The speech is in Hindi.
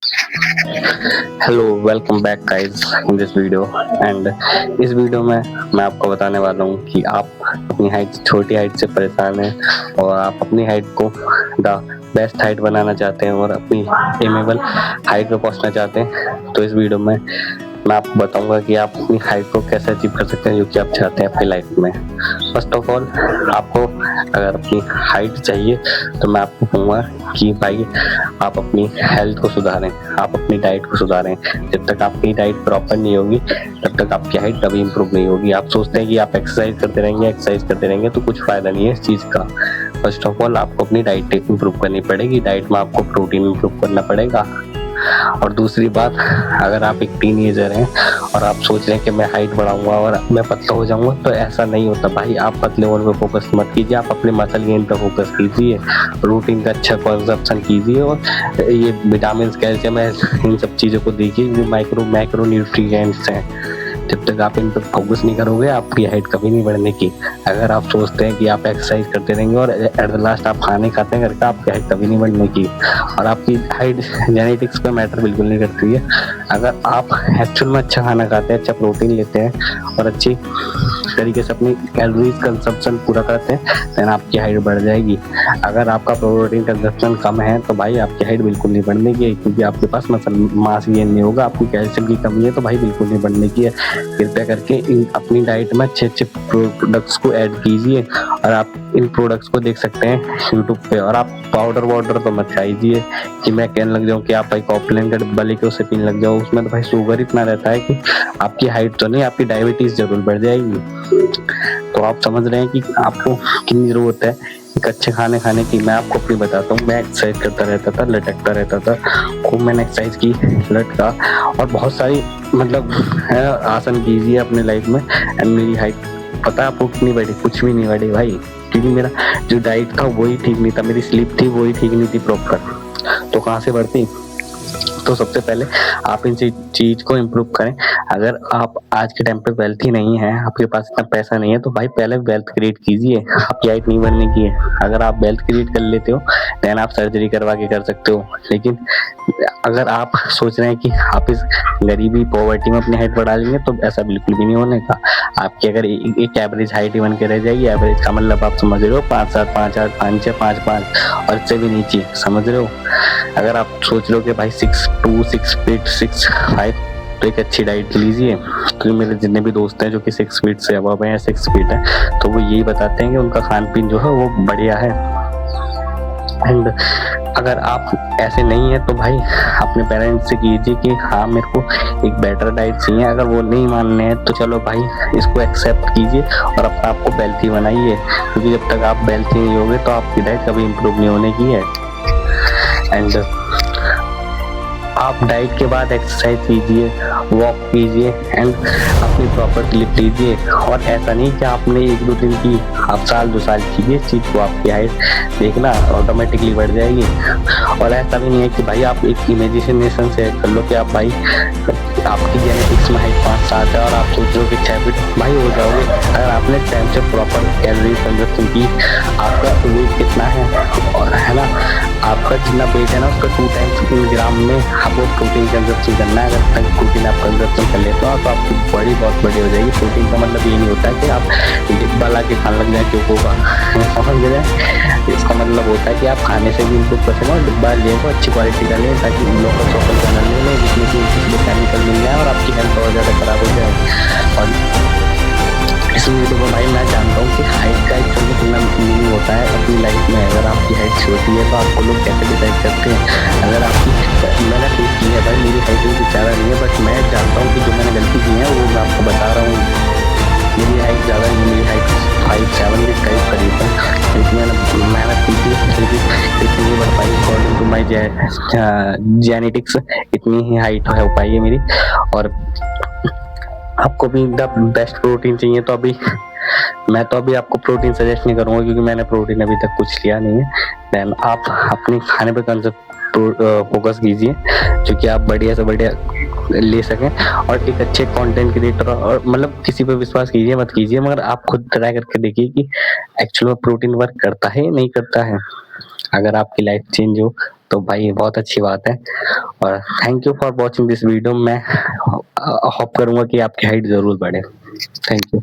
Hello, welcome back guys in this video. And इस वीडियो में मैं आपको बताने वाला हूँ कि आप अपनी हाइट छोटी हाइट से परेशान हैं और आप अपनी हाइट को द बेस्ट हाइट बनाना चाहते हैं और अपनी एमेबल हाइट पे पहुंचना चाहते हैं। तो इस वीडियो में मैं आपको बताऊंगा कि आप अपनी हाइट को कैसे अचीव कर सकते हैं जो कि आप चाहते हैं अपनी लाइफ में। फर्स्ट ऑफ ऑल, आपको अगर अपनी हाइट चाहिए तो मैं आपको कहूँगा कि भाई आप अपनी हेल्थ को सुधारें, आप अपनी डाइट को सुधारें। जब तक आपकी डाइट प्रॉपर नहीं होगी तब तक आपकी हाइट कभी इंप्रूव नहीं होगी। आप सोचते हैं कि आप एक्सरसाइज करते रहेंगे तो कुछ फायदा नहीं है इस चीज़ का। फर्स्ट ऑफ ऑल, आपको अपनी डाइट इंप्रूव करनी पड़ेगी। डाइट में आपको प्रोटीन इंप्रूव करना पड़ेगा। और दूसरी बात, अगर आप एक टीनेजर हैं और आप सोच रहे हैं कि मैं हाइट बढ़ाऊंगा और मैं पतला हो जाऊंगा, तो ऐसा नहीं होता भाई। आप पतले होने पे फोकस मत कीजिए, आप अपने मसल गेन पे फोकस कीजिए, प्रोटीन का अच्छा कंजप्शन कीजिए और ये विटामिन कैल्शियम है इन सब चीज़ों को देखिए जो मैक्रो न्यूट्रिएंट्स हैं। जब तक आप इन पर फोकस नहीं करोगे आपकी हाइट कभी नहीं बढ़ने की। अगर आप सोचते हैं कि आप एक्सरसाइज करते रहेंगे और एट द लास्ट आप खाने खाते हैं करके, आपकी हाइट कभी नहीं बढ़ने की। और आपकी हाइट जेनेटिक्स पे मैटर बिल्कुल नहीं करती है। अगर आप एक्चुअल में अच्छा खाना खाते हैं, अच्छा प्रोटीन लेते हैं और अच्छी तरीके से अपनी कैलोरीज कंजप्शन पूरा करते हैं, देन आपकी हाइट बढ़ जाएगी। अगर आपका प्रोटीन कंजप्शन कम है तो भाई आपकी हाइट बिल्कुल नहीं बढ़ने की है, क्योंकि आपके पास मसल मास गेन नहीं होगा। आपकी कैल्शियम की कमी है तो भाई बिल्कुल नहीं बढ़ने की है। कृपया करके अपनी डाइट में अच्छे अच्छे प्रोडक्ट्स को ऐड कीजिए और आप इन प्रोडक्ट्स को देख सकते हैं यूट्यूब पे। और आप पाउडर वाउडर तो मत खाइए कि मैं कहने लग जाऊँ कि आप भाई कॉम्प्लेन का डिब्बा लेके उसे पीने लग जाओ। उसमें तो भाई शुगर इतना रहता है कि आपकी हाइट तो नहीं, आपकी डायबिटीज जरूर बढ़ जाएगी। तो आप समझ रहे हैं कि आपको कितनी जरूरत है एक अच्छे खाने खाने की। मैं आपको अपनी बताता हूँ, मैं एक्सरसाइज करता रहता था, लटकता रहता था, खूब मैंने एक्सरसाइज की, लटका और बहुत सारी मतलब आसन कीजिए अपने लाइफ में। एंड मेरी हाइट पता आपको कितनी बढ़ी? कुछ भी नहीं बढ़ी भाई, क्योंकि मेरा जो डाइट था वही ठीक नहीं था, मेरी स्लीप थी वही ठीक नहीं थी प्रॉपर। तो कहाँ से बढ़ती? तो सबसे पहले आप इन चीज को इम्प्रूव करें। अगर आप आज के टाइम पे वेल्थी नहीं है, आपके पास इतना पैसा नहीं है, तो भाई पहले वेल्थ क्रिएट कीजिए। आपकी हाइट नहीं बनने की है। अगर आप वेल्थ क्रिएट कर लेते हो देन आप सर्जरी करवा के कर सकते हो। लेकिन अगर आप सोच रहे हैं कि आप इस गरीबी पॉवर्टी में अपनी हाइट बढ़ा लेंगे, तो ऐसा बिल्कुल भी नहीं होने का। आपकी अगर एक एवरेज हाइट ही बन के रह जाएगी, एवरेज का मतलब आप समझ रहे हो 5'7", 5'8", 5'6", 5'5" और इससे भी नीचे, समझ रहे हो। अगर आप सोच रहे हो कि भाई 6'2", 6 फीट 6'5", तो एक अच्छी डाइट लीजिए। क्योंकि मेरे जितने भी दोस्त हैं जो कि 6 फीट से अबव हैं, 6 फीट है, तो वो यही बताते हैं कि उनका खान पीन जो है वो बढ़िया है। एंड अगर आप ऐसे नहीं है तो भाई अपने पेरेंट्स से कीजिए कि हाँ मेरे को एक बेटर डाइट चाहिए। अगर वो नहीं मान रहे हैं तो चलो भाई इसको एक्सेप्ट कीजिए और अपने आप को वेल्थी बनाइए, क्योंकि जब तक आप वेल्थी नहीं होगे तो आपकी डाइट कभी इम्प्रूव नहीं होने की है। एंड आप डाइट के बाद एक्सरसाइज कीजिए, वॉक कीजिए एंड अपनी प्रॉपर स्लीप लीजिए। और ऐसा नहीं कि आपने 1-2 दिन की, आप साल 2 साल कीजिए इस चीज़ को, आपकी हाइट देखना ऑटोमेटिकली बढ़ जाएगी। और ऐसा भी नहीं है कि भाई आप एक इमेजिनेशन से कर लो कि आप भाई आपकी जेनेटिक्स में हाइट 5'7" है और आप सोच रहे हो कि 6 फीट भाई हो जाओगे। अगर आपने टाइम से प्रॉपर कैलोरी कंजप्शन की, आपका वेट कितना है और है ना, आपका जितना वेट है ना उसका 2 टाइम्स किलोग्राम में आपको प्रोटीन कंजप्शन करना है। अगर तक प्रोटीन आप कंजप्शन कर लेते हो तो आपकी बॉडी बहुत बड़ी हो जाएगी। प्रोटीन का मतलब ये नहीं होता है कि आप डिब्बा ला के खाने लग जाए क्यों होगा, समझ रहे। इसका मतलब होता है कि आप खाने से भी इम्प्रूव कर सकें और डिब्बा लिए को अच्छी क्वालिटी का लें, ताकि लोकल सोकल का न ले जिसमें कि केमिकल मिल जाए और आपकी हेल्थ और ज़्यादा खराब हो जाए। और इसलिए तो भाई मैं जानता हूँ कि हाइट का एक कितना मीनिंग होता है अपनी लाइफ में। अगर आपकी हाइट छोटी है तो आपको लोग कैसे डिसाइड करते हैं। अगर आपकी मैंने फेस की है भाई, मेरी हाइट भी ज़्यादा नहीं है, बट मैं जानता हूँ कि जो मैंने गलती की है वो मैं आपको बता रहा हूँ। मेरी हाइट ज़्यादा नहीं, मेरी हाइट 5'7" के करीब है, क्योंकि मैंने मेहनत की थी इतनी नहीं बढ़ पाई। अकॉर्डिंग टू माई जेनेटिक्स इतनी ही हाइट हो पाई है मेरी। और आपको भी द बेस्ट प्रोटीन चाहिए तो अभी मैं तो अभी आपको प्रोटीन सजेस्ट नहीं करूंगा, क्योंकि मैंने प्रोटीन अभी तक कुछ लिया नहीं है। देन आप अपने खाने पे फोकस कीजिए जो कि आप बढ़िया से बढ़िया ले सकें और एक अच्छे कंटेंट क्रिएटर, और मतलब किसी पे विश्वास कीजिए मत कीजिए, मगर आप खुद ट्राई करके देखिए कि एक्चुअल में प्रोटीन वर्क करता है या नहीं करता है। अगर आपकी लाइफ चेंज हो तो भाई ये बहुत अच्छी बात है और thank you for watching this video. मैं होप करूँगा कि आपकी हाइट ज़रूर बढ़े। Thank you.